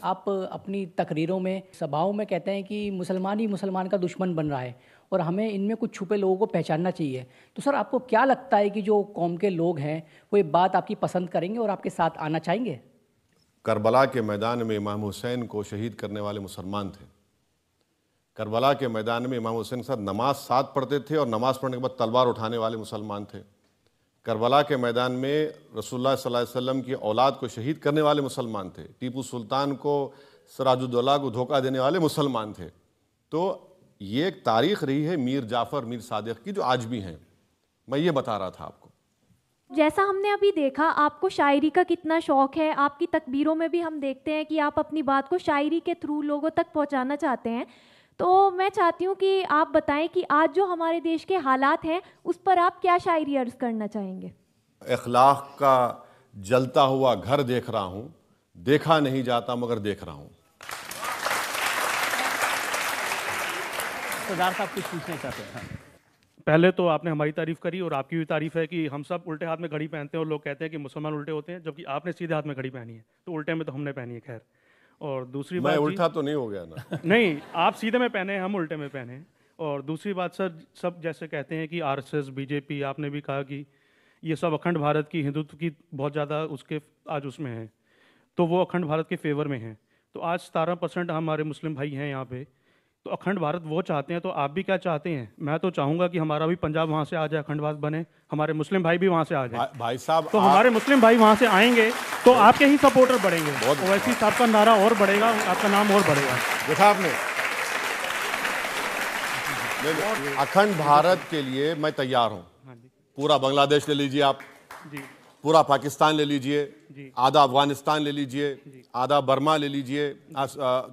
आप अपनी तकरीरों में, सभाओं में कहते हैं कि मुसलमान ही मुसलमान का दुश्मन बन रहा है और हमें इनमें कुछ छुपे लोगों को पहचानना चाहिए। तो सर, आपको क्या लगता है कि जो कौम के लोग हैं वो ये बात आपकी पसंद करेंगे और आपके साथ आना चाहेंगे? करबला के मैदान में इमाम हुसैन को शहीद करने वाले मुसलमान थे। करबला के मैदान में इमाम हुसैन के साथ नमाज साथ पढ़ते थे और नमाज पढ़ने के बाद तलवार उठाने वाले मुसलमान थे। करबला के मैदान में रसूलुल्लाह सल्लल्लाहु अलैहि वसल्लम की औलाद को शहीद करने वाले मुसलमान थे। टीपू सुल्तान को, सिराजुद्दौला को धोखा देने वाले मुसलमान थे। तो ये एक तारीख रही है मीर जाफ़र, मीर सादिक की, जो आज भी हैं। मैं ये बता रहा था आपको। जैसा हमने अभी देखा, आपको शायरी का कितना शौक है। आपकी तकबीरों में भी हम देखते हैं कि आप अपनी बात को शायरी के थ्रू लोगों तक पहुंचाना चाहते हैं। तो मैं चाहती हूं कि आप बताएं कि आज जो हमारे देश के हालात हैं उस पर आप क्या शायरी अर्ज करना चाहेंगे। इखलाक का जलता हुआ घर देख रहा हूं, देखा नहीं जाता मगर देख रहा हूं। सरदार साहब कुछ पूछना चाहते हैं? हाँ। पहले तो आपने हमारी तारीफ करी और आपकी भी तारीफ है कि हम सब उल्टे हाथ में घड़ी पहनते हैं और लोग कहते हैं कि मुसलमान उल्टे होते हैं, जबकि आपने सीधे हाथ में घड़ी पहनी है, तो उल्टे में तो हमने पहनी है। खैर, और दूसरी मैं बात, उल्टा तो नहीं हो गया ना? नहीं, आप सीधे में पहने, हम उल्टे में पहने। और दूसरी बात सर, सब जैसे कहते हैं कि आरएसएस, बीजेपी, आपने भी कहा कि ये सब अखंड भारत की, हिंदुत्व की बहुत ज़्यादा उसके आज उसमें है, तो वो अखंड भारत के फेवर में हैं। तो आज 17% हमारे मुस्लिम भाई हैं यहाँ पे, तो अखंड भारत वो चाहते हैं, तो आप भी क्या चाहते हैं? मैं तो चाहूँगा कि हमारा भी पंजाब वहाँ से आ जाए, अखंड भारत बने, हमारे मुस्लिम भाई भी वहाँ से आ जाए। भाई साहब, तो हमारे मुस्लिम भाई वहाँ से आएंगे तो आपके ही सपोर्टर बढ़ेंगे, वैसे ही आपका नारा और बढ़ेगा, आपका नाम और बढ़ेगा। देखा आपने, अखंड भारत के लिए मैं तैयार हूँ। पूरा बांग्लादेश ले लीजिए आप, पूरा पाकिस्तान ले लीजिए, आधा अफगानिस्तान ले लीजिए, आधा बर्मा ले लीजिए,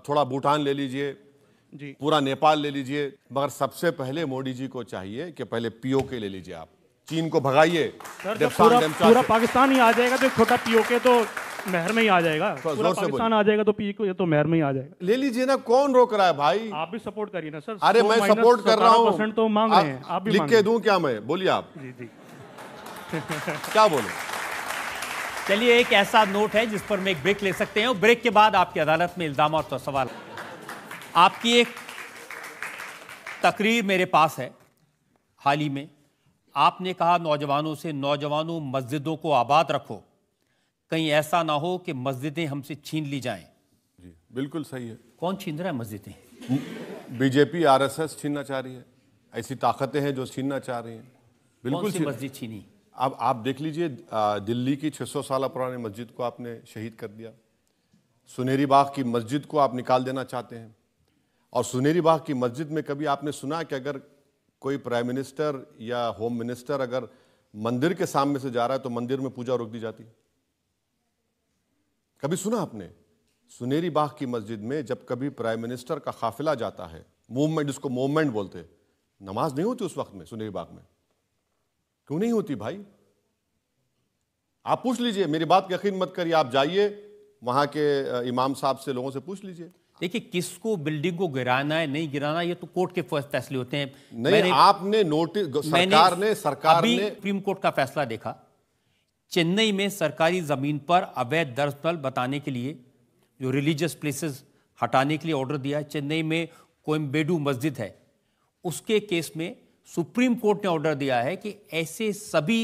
थोड़ा भूटान ले लीजिए, पूरा नेपाल ले लीजिए, मगर सबसे पहले मोदी जी को चाहिए कि पहले पीओके ले लीजिए। आप चीन को भगाइए। पूरा पाकिस्तान ही आ जाएगा तो छोटा पीओके तो महर में ही आ जाएगा। पूरा पाकिस्तान आ जाएगा तो पीओके तो महर में ही आ जाएगा। ले लीजिए ना, कौन रोक रहा है भाई? आप भी सपोर्ट करिए ना सर। अरे मैं सपोर्ट कर रहा हूँ, तो मांग रहे हैं, आप भी लिख के दूं क्या मैं? बोलिए आप। जी क्या बोले? चलिए, एक ऐसा नोट है जिस पर मैं एक ब्रेक ले सकते हैं और ब्रेक के बाद आपकी अदालत में इल्जाम और सवाल। आपकी एक तकरीर मेरे पास है हाल ही में। आपने कहा नौजवानों से, नौजवानों मस्जिदों को आबाद रखो, कहीं ऐसा ना हो कि मस्जिदें हमसे छीन ली जाएं। जी बिल्कुल सही है। कौन छीन रहा है मस्जिदें? बीजेपी, आरएसएस छीनना चाह रही है। ऐसी ताकतें हैं जो छीनना चाह रही हैं। बिल्कुल सी मस्जिद छीनी? अब आप देख लीजिए, दिल्ली की 600 साल पुरानी मस्जिद को आपने शहीद कर दिया। सुनेरी बाग की मस्जिद को आप निकाल देना चाहते हैं। और सुनेरी बाग की मस्जिद में कभी आपने सुना कि अगर कोई प्राइम मिनिस्टर या होम मिनिस्टर अगर मंदिर के सामने से जा रहा है तो मंदिर में पूजा रोक दी जाती? कभी सुना आपने? सुनेरी बाग की मस्जिद में जब कभी प्राइम मिनिस्टर का काफिला जाता है, मूवमेंट, जिसको मूवमेंट बोलते हैं, नमाज नहीं होती उस वक्त में सुनेरी बाग में? क्यों नहीं होती भाई? आप पूछ लीजिए, मेरी बात की यकीन मत करिए, आप जाइए वहां के इमाम साहब से, लोगों से पूछ लीजिए। देखिए, किसको बिल्डिंग को गिराना है, नहीं गिराना, ये तो कोर्ट के फैसले होते हैं। नहीं, आपने नोटिस, सरकार ने सुप्रीम कोर्ट का फैसला देखा। चेन्नई में सरकारी जमीन पर अवैध दरअसल बताने के लिए, जो रिलीजियस प्लेसेस हटाने के लिए ऑर्डर दिया है। चेन्नई में कोयम्बेडू मस्जिद है, उसके केस में सुप्रीम कोर्ट ने ऑर्डर दिया है कि ऐसे सभी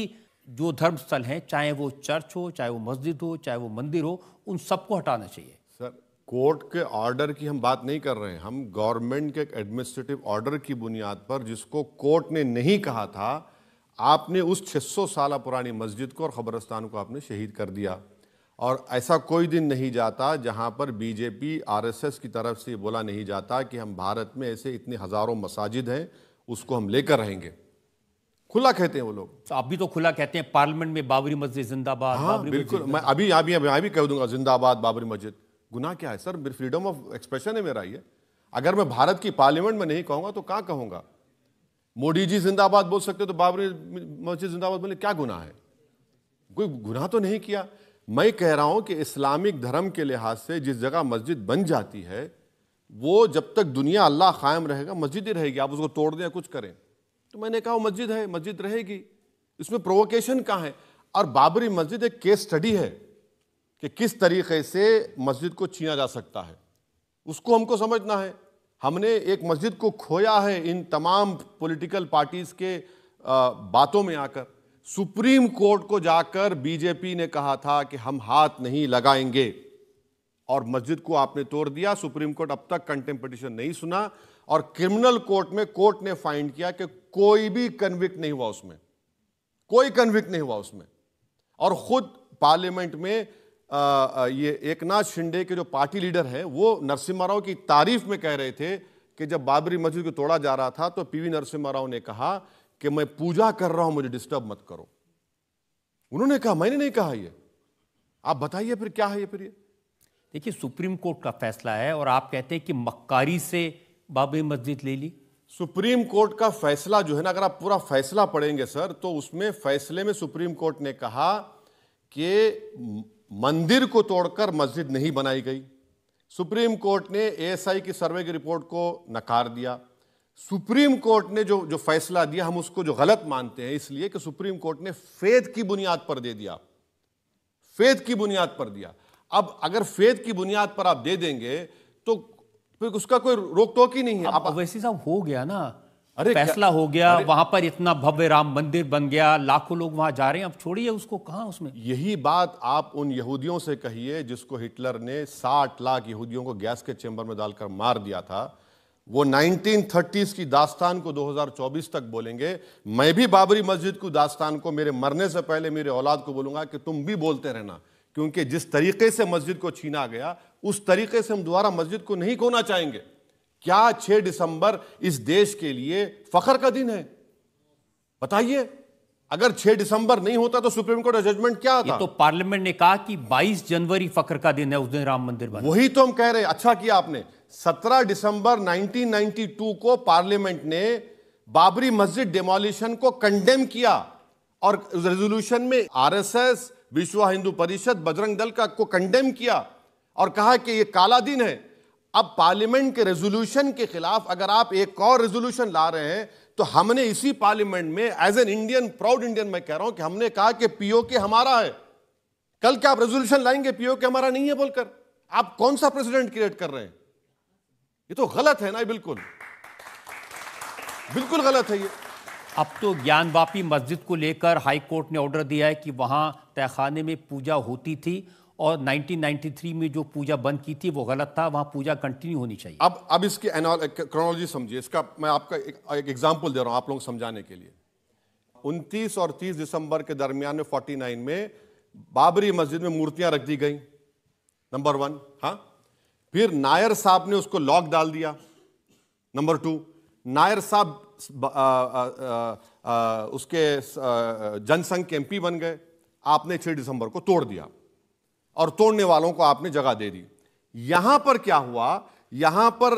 जो धर्म स्थल हैं, चाहे वो चर्च हो, चाहे वो मस्जिद हो, चाहे वो मंदिर हो, उन सबको हटाना चाहिए। सर, कोर्ट के ऑर्डर की हम बात नहीं कर रहे हैं, हम गवर्नमेंट के एडमिनिस्ट्रेटिव ऑर्डर की बुनियाद पर, जिसको कोर्ट ने नहीं कहा था, आपने उस 600 साल पुरानी मस्जिद को और खबरस्तान को आपने शहीद कर दिया। और ऐसा कोई दिन नहीं जाता जहां पर बीजेपी, आरएसएस की तरफ से बोला नहीं जाता कि हम भारत में ऐसे इतने हजारों मसाजिद हैं, उसको हम लेकर रहेंगे। खुला कहते हैं वो लोग। तो आप भी तो खुला कहते हैं, पार्लियामेंट में बाबरी मस्जिद जिंदाबाद। हाँ बिल्कुल, मैं अभी कह दूंगा जिंदाबाद बाबरी मस्जिद। गुनाह क्या है सर? फ्रीडम ऑफ एक्सप्रेशन है मेरा ये। अगर मैं भारत की पार्लियामेंट में नहीं कहूंगा तो कहां कहूंगा? मोदी जी जिंदाबाद बोल सकते तो बाबरी मस्जिद जिंदाबाद बोले, क्या गुनाह है? कोई गुनाह तो नहीं किया। मैं कह रहा हूं कि इस्लामिक धर्म के लिहाज से जिस जगह मस्जिद बन जाती है, वो जब तक दुनिया अल्लाह कायम रहेगा मस्जिद ही रहेगी। आप उसको तोड़ दें या कुछ करें, तो मैंने कहा वो मस्जिद है, मस्जिद रहेगी। इसमें प्रोवोकेशन कहां है? और बाबरी मस्जिद एक केस स्टडी है कि किस तरीके से मस्जिद को छीना जा सकता है, उसको हमको समझना है। हमने एक मस्जिद को खोया है इन तमाम पॉलिटिकल पार्टीज के बातों में आकर। सुप्रीम कोर्ट को जाकर बीजेपी ने कहा था कि हम हाथ नहीं लगाएंगे, और मस्जिद को आपने तोड़ दिया। सुप्रीम कोर्ट अब तक कंटेम्प्ट पिटीशन नहीं सुना, और क्रिमिनल कोर्ट में कोर्ट ने फाइंड किया कि कोई भी कन्विक्ट नहीं हुआ उसमें, कोई कन्विक्ट नहीं हुआ उसमें। और खुद पार्लियामेंट में ये एकनाथ शिंदे के जो पार्टी लीडर हैं वो नरसिम्हा राव की तारीफ में कह रहे थे कि जब बाबरी मस्जिद को तोड़ा जा रहा था तो पीवी नरसिम्हा राव ने कहा कि मैं पूजा कर रहा हूं, मुझे डिस्टर्ब मत करो। उन्होंने कहा, मैंने नहीं कहा ये। आप बताइए फिर क्या है ये? फिर ये देखिए, सुप्रीम कोर्ट का फैसला है और आप कहते हैं कि मक्कारी से बाबरी मस्जिद ले ली। सुप्रीम कोर्ट का फैसला जो है ना, अगर आप पूरा फैसला पढ़ेंगे सर, तो उसमें फैसले में सुप्रीम कोर्ट ने कहा कि मंदिर को तोड़कर मस्जिद नहीं बनाई गई। सुप्रीम कोर्ट ने एएसआई की सर्वे की रिपोर्ट को नकार दिया। सुप्रीम कोर्ट ने जो फैसला दिया, हम उसको जो गलत मानते हैं, इसलिए कि सुप्रीम कोर्ट ने फेथ की बुनियाद पर दे दिया, फेथ की बुनियाद पर दिया। अब अगर फेथ की बुनियाद पर आप दे देंगे तो फिर उसका कोई रोक टोक ही नहीं है। अब वैसे साहब हो गया ना, अरे फैसला हो गया, वहां पर इतना भव्य राम मंदिर बन गया, लाखों लोग वहां जा रहे हैं, अब छोड़िए उसको, कहां उसमें। यही बात आप उन यहूदियों से कहिए जिसको हिटलर ने 60 लाख यहूदियों को गैस के चेंबर में डालकर मार दिया था। वो 1930s की दास्तान को 2024 तक बोलेंगे। मैं भी बाबरी मस्जिद की दास्तान को मेरे मरने से पहले मेरे औलाद को बोलूंगा कि तुम भी बोलते रहना, क्योंकि जिस तरीके से मस्जिद को छीना गया उस तरीके से हम दोबारा मस्जिद को नहीं खोना चाहेंगे। क्या 6 दिसंबर इस देश के लिए फख्र का दिन है? बताइए, अगर 6 दिसंबर नहीं होता तो सुप्रीम कोर्ट का जजमेंट क्या आता? ये तो पार्लियामेंट ने कहा कि 22 जनवरी फख्र का दिन है, उस दिन राम मंदिर बना। वही तो हम कह रहे हैं। अच्छा किया आपने, 17 दिसंबर 1992 को पार्लियामेंट ने बाबरी मस्जिद डिमोलिशन को कंडेम किया, और रेजोल्यूशन में आरएसएस, विश्व हिंदू परिषद, बजरंग दल का को कंडेम किया और कहा कि यह काला दिन है। अब पार्लियामेंट के रेजोल्यूशन के खिलाफ अगर आप एक और रेजोल्यूशन ला रहे हैं, तो हमने इसी पार्लियामेंट में as an Indian, proud Indian मैं कह रहा हूं, कि हमने कहा कि पीओके हमारा है। कल क्या आप रेजोल्यूशन लाएंगे पीओके हमारा नहीं है बोलकर? आप कौन सा प्रेसिडेंट क्रिएट कर रहे हैं? ये तो गलत है ना, बिल्कुल बिल्कुल गलत है ये। अब तो ज्ञानवापी मस्जिद को लेकर हाई कोर्ट ने ऑर्डर दिया है कि वहां तहखाने में पूजा होती थी, और 1993 में जो पूजा बंद की थी वो गलत था, वहां पूजा कंटिन्यू होनी चाहिए। अब इसकी क्रोनोलॉजी समझिए। इसका मैं आपका एक एग्जांपल दे रहा हूं आप लोगों को समझाने के लिए। 29 और 30 दिसंबर के दरमियान में 49 में बाबरी मस्जिद में मूर्तियां रख दी गई, नंबर 1। हाँ, फिर नायर साहब ने उसको लॉक डाल दिया, नंबर 2। नायर साहब उसके जनसंघ के एमपी बन गए। आपने 6 दिसंबर को तोड़ दिया और तोड़ने वालों को आपने जगह दे दी। यहां पर क्या हुआ? यहां पर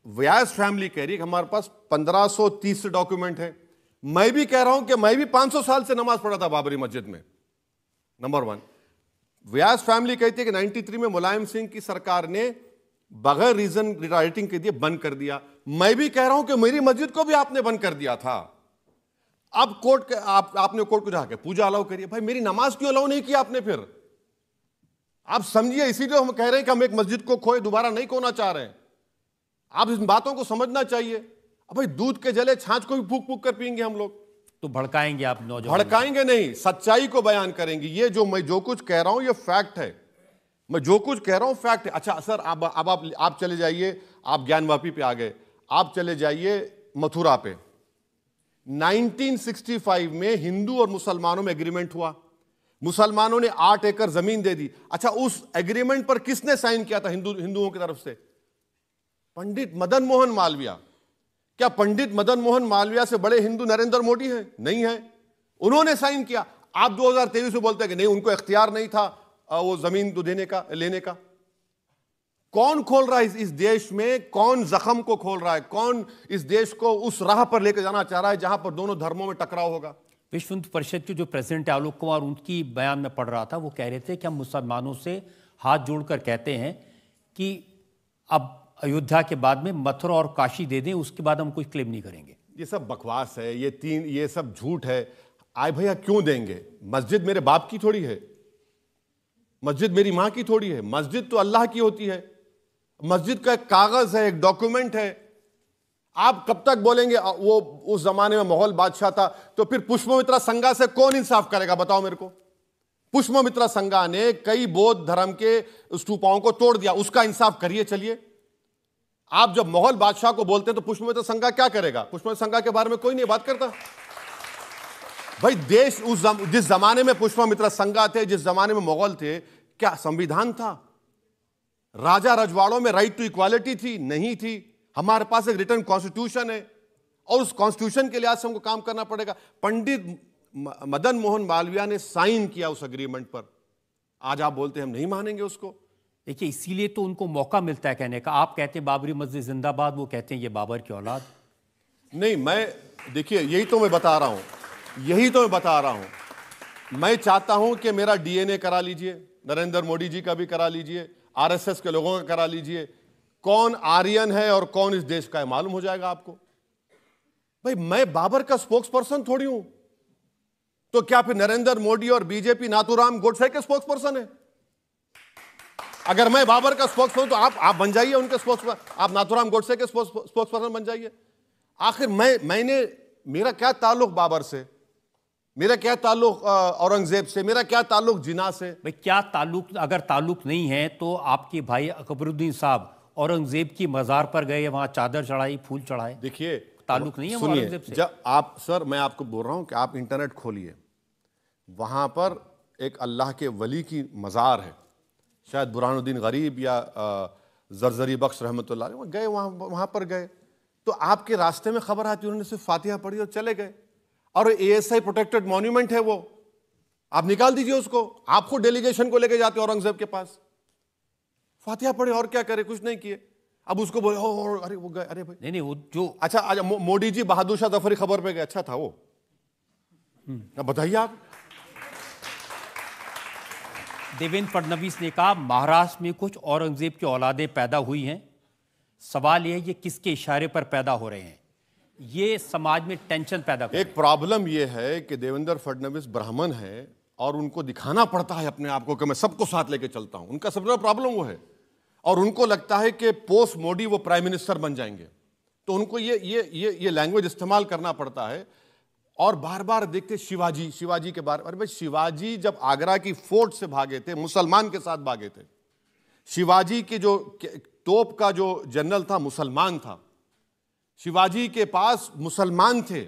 व्यास फैमिली कह रही है कि हमारे पास 1530 डॉक्यूमेंट है। मैं भी कह रहा हूं कि मैं भी 500 साल से नमाज पढ़ा था बाबरी मस्जिद में, नंबर 1। व्यास फैमिली कहती है कि 93 में मुलायम सिंह की सरकार ने बगैर रीजन राइटिंग के दिए बंद कर दिया। मैं भी कह रहा हूं कि मेरी मस्जिद को भी आपने बंद कर दिया था। अब कोर्ट आपने कोर्ट को जाके पूजा अलाउ करिए। भाई मेरी नमाज क्यों अलाउ नहीं किया आपने? फिर आप समझिए, इसीलिए हम कह रहे हैं कि हम एक मस्जिद को खोए, दोबारा नहीं खोना चाह रहे हैं। आप इन बातों को समझना चाहिए। अब भाई दूध के जले छाछ को भी फूक फूक कर पिएंगे हम लोग, तो भड़काएंगे आप नौजवान? भड़काएंगे नहीं, सच्चाई को बयान करेंगे। ये जो मैं जो कुछ कह रहा हूं ये फैक्ट है, मैं जो कुछ कह रहा हूं फैक्ट है। अच्छा सर, अब आप चले जाइए, आप ज्ञानवापी पे आ गए, आप चले जाइए मथुरा पे। 1965 में हिंदू और मुसलमानों में एग्रीमेंट हुआ, मुसलमानों ने 8 एकड़ जमीन दे दी। अच्छा, उस एग्रीमेंट पर किसने साइन किया था हिंदुओं की तरफ से? पंडित मदन मोहन मालवीय। क्या पंडित मदन मोहन मालवीय से बड़े हिंदू नरेंद्र मोदी हैं? नहीं है, उन्होंने साइन किया। आप 2023 में बोलते हैं कि नहीं, उनको इख्तियार नहीं था वो जमीन तो देने का, लेने का। कौन खोल रहा है इस देश में? कौन जख्म को खोल रहा है? कौन इस देश को उस राह पर लेकर जाना चाह रहा है जहां पर दोनों धर्मों में टकराव होगा? विश्व हिंदू परिषद के जो प्रेसिडेंट है आलोक कुमार, उनकी बयान में पढ़ रहा था, वो कह रहे थे कि हम मुसलमानों से हाथ जोड़कर कहते हैं कि अब अयोध्या के बाद में मथुरा और काशी दे दें, उसके बाद हम कोई क्लेम नहीं करेंगे। ये सब बकवास है, ये सब झूठ है। आए भैया क्यों देंगे? मस्जिद मेरे बाप की थोड़ी है, मस्जिद मेरी मां की थोड़ी है, मस्जिद तो अल्लाह की होती है। मस्जिद का एक कागज है, एक डॉक्यूमेंट है। आप कब तक बोलेंगे वो उस जमाने में मुगल बादशाह था, तो फिर पुष्पमित्रा संगा से कौन इंसाफ करेगा, बताओ मेरे को। पुष्पमित्रा संगा ने कई बौद्ध धर्म के स्तूपाओं को तोड़ दिया, उसका इंसाफ करिए। चलिए, आप जब मुगल बादशाह को बोलते हैं तो पुष्पमित्रा संगा क्या करेगा? पुष्पमित्रा संगा के बारे में कोई नहीं बात करता। भाई देश जिस जमाने में पुष्पमित्रा संगा थे, जिस जमाने में मुगल थे, क्या संविधान था? राजा रजवाड़ों में राइट टू इक्वालिटी थी? नहीं थी। हमारे पास एक रिटर्न कॉन्स्टिट्यूशन है और उस कॉन्स्टिट्यूशन के लिहाज से हमको काम करना पड़ेगा। पंडित मदन मोहन मालवीय ने साइन किया उस एग्रीमेंट पर, आज आप बोलते हैं हम नहीं मानेंगे उसको। देखिए, इसीलिए तो उनको मौका मिलता है कहने का। आप कहते हैं बाबरी मस्जिद जिंदाबाद, वो कहते हैं ये बाबर की औलाद। नहीं, मैं देखिए यही तो मैं बता रहा हूं, मैं चाहता हूं कि मेरा डीएनए करा लीजिए, नरेंद्र मोदी जी का भी करा लीजिए, आरएसएस के लोगों का करा लीजिए, कौन आर्यन है और कौन इस देश का है मालूम हो जाएगा आपको। भाई मैं बाबर का स्पोक्स पर्सन थोड़ी हूं, तो क्या फिर नरेंद्र मोदी और बीजेपी नाथूराम गोडसे के स्पोक्स पर्सन है? अगर मैं बाबर का स्पोक्स पर्सन तो आप बन जाइए उनके स्पोक्स पर्सन, आप नाथूराम गोडसे के स्पोक्स पर्सन बन जाइए। आखिर मेरा क्या ताल्लुक बाबर से, मेरा क्या ताल्लुक औरंगजेब से, मेरा क्या ताल्लुक जिना से? भाई क्या ताल्लुक? अगर ताल्लुक नहीं है तो आपके भाई अकबरुद्दीन साहब औरंगजेब की मजार पर गए, वहां चादर चढ़ाई, फूल चढ़ाए। देखिए, ताल्लुक नहीं है सुनिए, औरंगजेब से। जब आप, सर मैं आपको बोल रहा हूं कि आप इंटरनेट खोलिए, वहां पर एक अल्लाह के वली की मजार है, शायद बुरहानुद्दीन गरीब या जरजरी बख्श रहमतुल्लाह अलैह गए, वहां पर गए तो आपके रास्ते में खबर आती, उन्होंने सिर्फ फातिहा पढ़ी और चले गए। और एएसआई प्रोटेक्टेड मॉन्यूमेंट है वो, आप निकाल दीजिए उसको। आप खुद डेलीगेशन को लेके जाते औरंगजेब के पास, फातिहा पढ़े और क्या करे, कुछ नहीं किए। अब उसको बोले हो अरे वो गए, अरे भाई नहीं वो जो अच्छा मोदी जी बहादुर शाह जफरी खबर पे गए, अच्छा था वो, अब बताइए आप। देवेंद्र फडणवीस ने कहा महाराष्ट्र में कुछ औरंगजेब की औलादें पैदा हुई हैं, सवाल यह है ये किसके इशारे पर पैदा हो रहे हैं? ये समाज में टेंशन पैदा कर। एक प्रॉब्लम यह है कि देवेंद्र फडणवीस ब्राह्मण है और उनको दिखाना पड़ता है अपने आप को कि मैं सबको साथ लेके चलता हूं। उनका सबसे बड़ा प्रॉब्लम वो है, और उनको लगता है कि पोस्ट मोदी वो प्राइम मिनिस्टर बन जाएंगे, तो उनको ये लैंग्वेज इस्तेमाल करना पड़ता है। और बार बार देखते शिवाजी के बारे में, अरे भाई शिवाजी जब आगरा की फोर्ट से भागे थे, मुसलमान के साथ भागे थे। शिवाजी के जो तोप का जो जनरल था मुसलमान था, शिवाजी के पास मुसलमान थे।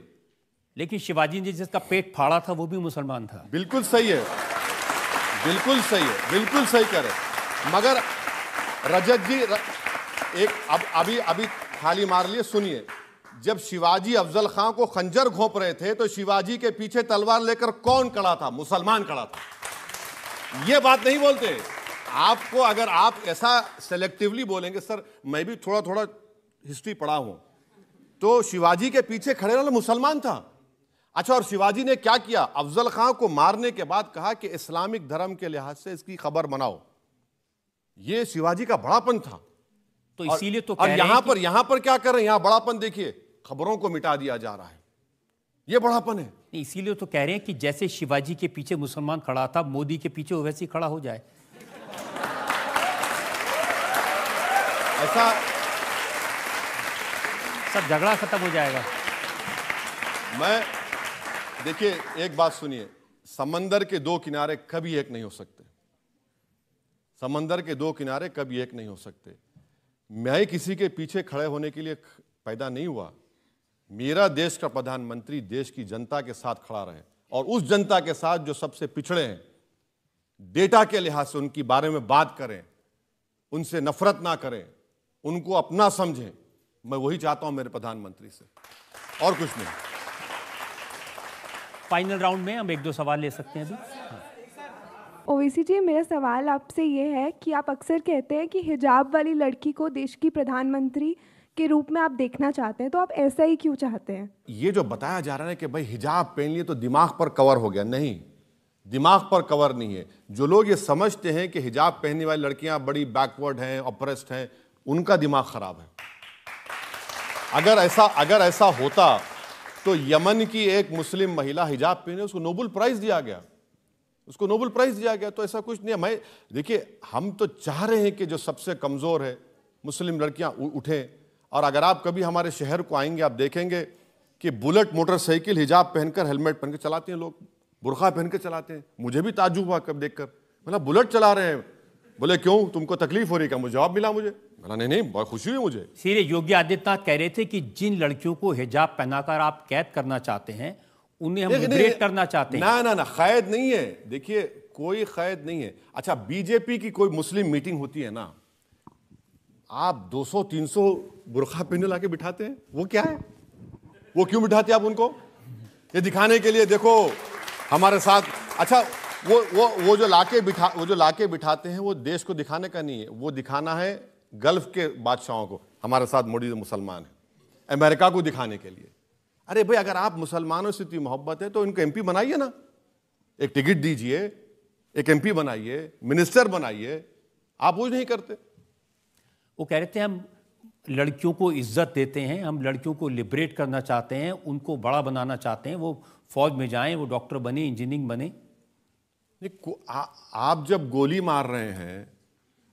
लेकिन शिवाजी ने जिसका पेट फाड़ा था वो भी मुसलमान था। बिल्कुल सही है, बिल्कुल सही है, बिल्कुल सही करे। मगर रजत जी एक अभी थाली मार लिए, सुनिए। जब शिवाजी अफजल खां को खंजर घोंप रहे थे तो शिवाजी के पीछे तलवार लेकर कौन खड़ा था? मुसलमान खड़ा था। ये बात नहीं बोलते आपको। अगर आप ऐसा सेलेक्टिवली बोलेंगे, सर मैं भी थोड़ा थोड़ा हिस्ट्री पढ़ा हूं, तो शिवाजी के पीछे खड़े वाला मुसलमान था। अच्छा, और शिवाजी ने क्या किया? अफजल खां को मारने के बाद कहा कि इस्लामिक धर्म के लिहाज से इसकी खबर बनाओ। ये शिवाजी का बड़ापन था। तो इसीलिए तो और यहां पर क्या कर रहे हैं? यहां बड़ापन देखिए, खबरों को मिटा दिया जा रहा है, ये बड़ापन है। इसीलिए तो कह रहे हैं कि जैसे शिवाजी के पीछे मुसलमान खड़ा था, मोदी के पीछे वैसे ही खड़ा हो जाए। ऐसा सब झगड़ा खत्म हो जाएगा। मैं देखिए, एक बात सुनिए, समंदर के दो किनारे कभी एक नहीं हो सकते। समंदर के दो किनारे कभी एक नहीं हो सकते। मैं किसी के पीछे खड़े होने के लिए पैदा नहीं हुआ। मेरा देश का प्रधानमंत्री देश की जनता के साथ खड़ा रहे, और उस जनता के साथ जो सबसे पिछड़े हैं, डेटा के लिहाज से उनकी बारे में बात करें, उनसे नफरत ना करें, उनको अपना समझें। मैं वही चाहता हूं मेरे प्रधानमंत्री से, और कुछ नहीं। फाइनल राउंड में हम एक दो सवाल ले सकते हैं अभी। ओवैसी जी, मेरा सवाल आपसे ये है कि आप अक्सर कहते हैं कि हिजाब वाली लड़की को देश की प्रधानमंत्री के रूप में आप देखना चाहते हैं, तो आप ऐसा ही क्यों चाहते हैं? ये जो बताया जा रहा है कि भाई हिजाब पहन लिए तो दिमाग पर कवर हो गया, नहीं, दिमाग पर कवर नहीं है। जो लोग ये समझते हैं कि हिजाब पहनने वाली लड़कियां बड़ी बैकवर्ड हैं, ऑप्रेस्ड हैं, उनका दिमाग खराब है। अगर ऐसा होता तो यमन की एक मुस्लिम महिला हिजाब पहने, उसको नोबेल प्राइज दिया गया। उसको नोबेल प्राइज दिया गया। तो ऐसा कुछ नहीं है। मैं देखिए, हम तो चाह रहे हैं कि जो सबसे कमज़ोर है मुस्लिम लड़कियां उठें। और अगर आप कभी हमारे शहर को आएंगे, आप देखेंगे कि बुलेट मोटरसाइकिल हिजाब पहनकर, हेलमेट पहन के चलाते हैं लोग, बुरखा पहन के चलाते हैं। मुझे भी ताज्जुब हुआ कब देखकर, मतलब बुलेट चला रहे हैं। बोले क्यों, तुमको तकलीफ हो रही क्या? मुझे जवाब मिला, मुझे बोला नहीं, बहुत खुशी हुई मुझे। सीधे योगी आदित्यनाथ कह रहे थे कि जिन लड़कियों को हिजाब पहनाकर आप कैद करना चाहते हैं उन्हें हम लिबरेट करना चाहते हैं। ना, कैद नहीं है। देखिए, कोई कैद नहीं है। अच्छा, बीजेपी की कोई मुस्लिम मीटिंग होती है ना, आप 200-300 बुरखा पहने लाके बिठाते हैं। वो क्या है? वो क्यों बिठाते हैं आप उनको? ये दिखाने के लिए, देखो हमारे साथ। अच्छा, वो जो लाके बिठाते हैं, वो देश को दिखाने का नहीं है, वो दिखाना है गल्फ के बादशाहों को, हमारे साथ मोदी मुसलमान है, अमेरिका को दिखाने के लिए। अरे भाई, अगर आप मुसलमानों से इतनी मोहब्बत है तो इनको एमपी बनाइए ना, एक टिकट दीजिए, एक एमपी बनाइए, मिनिस्टर बनाइए। आप वो नहीं करते। वो कह रहे थे हम लड़कियों को इज्जत देते हैं, हम लड़कियों को लिबरेट करना चाहते हैं, उनको बड़ा बनाना चाहते हैं, वो फौज में जाएं, वो डॉक्टर बने, इंजीनियरिंग बने। आप जब गोली मार रहे हैं,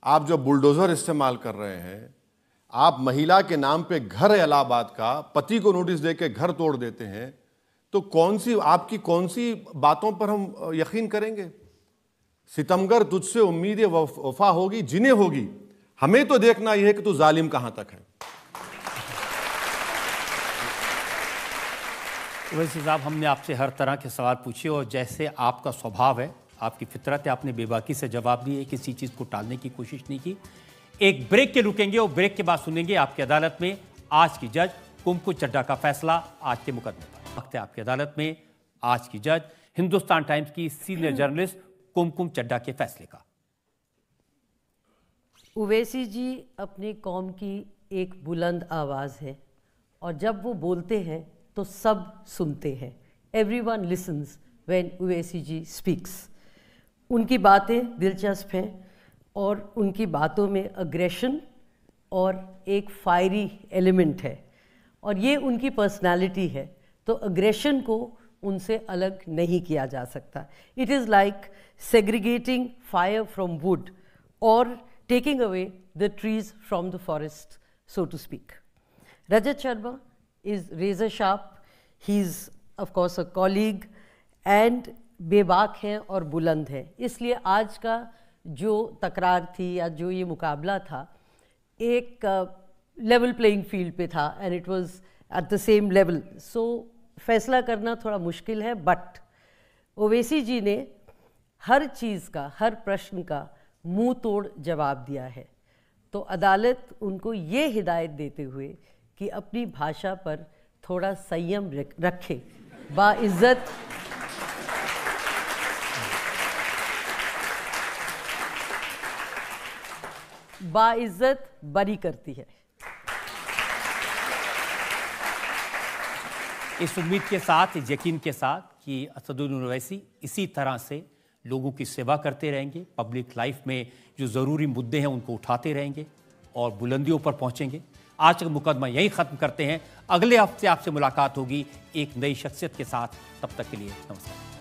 आप जब बुलडोजर इस्तेमाल कर रहे हैं, आप महिला के नाम पे घर इलाहाबाद का, पति को नोटिस देके घर तोड़ देते हैं, तो आपकी कौन सी बातों पर हम यकीन करेंगे? सितमगर तुझसे उम्मीद वफा होगी जिन्हें होगी, हमें तो देखना यह है कि तू जालिम कहां तक है। वैसे साहब, हमने आपसे हर तरह के सवाल पूछे और जैसे आपका स्वभाव है, आपकी फितरत है, आपने बेबाकी से जवाब दिए, किसी चीज़ को टालने की कोशिश नहीं की। एक ब्रेक के रुकेंगे और ब्रेक के बाद सुनेंगे आपकी अदालत में आज की जज कुमकुम चड्ढा का फैसला आज के मुकदमे पर। वक्त है आपकी अदालत में आज की जज हिंदुस्तान टाइम्स की सीनियर जर्नलिस्ट कुमकुम चड्ढा के फैसले का। ओवैसी जी अपनी कौम की एक बुलंद आवाज़ है और जब वो बोलते हैं तो सब सुनते हैं। Everyone listens when Owaisi ji speaks. उनकी बातें दिलचस्प हैं और उनकी बातों में अग्रेशन और एक फायरी एलिमेंट है और ये उनकी पर्सनालिटी है, तो अग्रेशन को उनसे अलग नहीं किया जा सकता। It is like segregating fire from would और taking away the trees from the forest, so to speak. Rajat Sharma is razor sharp. He's of course a colleague and बेबाक है और बुलंद है। इसलिए आज का जो तकरार थी या जो ये मुकाबला था, एक लेवल प्लेइंग फील्ड पे था and it was at the same level. So फैसला करना थोड़ा मुश्किल है, बट ओवैसी जी ने हर चीज़ का, हर प्रश्न का मुंह तोड़ जवाब दिया है। तो अदालत उनको ये हिदायत देते हुए कि अपनी भाषा पर थोड़ा संयम रखे, बाइज्जत बरी करती है। इस उम्मीद के साथ, इस यकीन के साथ कि असदुद्दीन ओवैसी इसी तरह से लोगों की सेवा करते रहेंगे, पब्लिक लाइफ में जो ज़रूरी मुद्दे हैं उनको उठाते रहेंगे और बुलंदियों पर पहुंचेंगे। आज का मुकदमा यहीं ख़त्म करते हैं। अगले हफ्ते आपसे मुलाकात होगी एक नई शख्सियत के साथ। तब तक के लिए नमस्कार।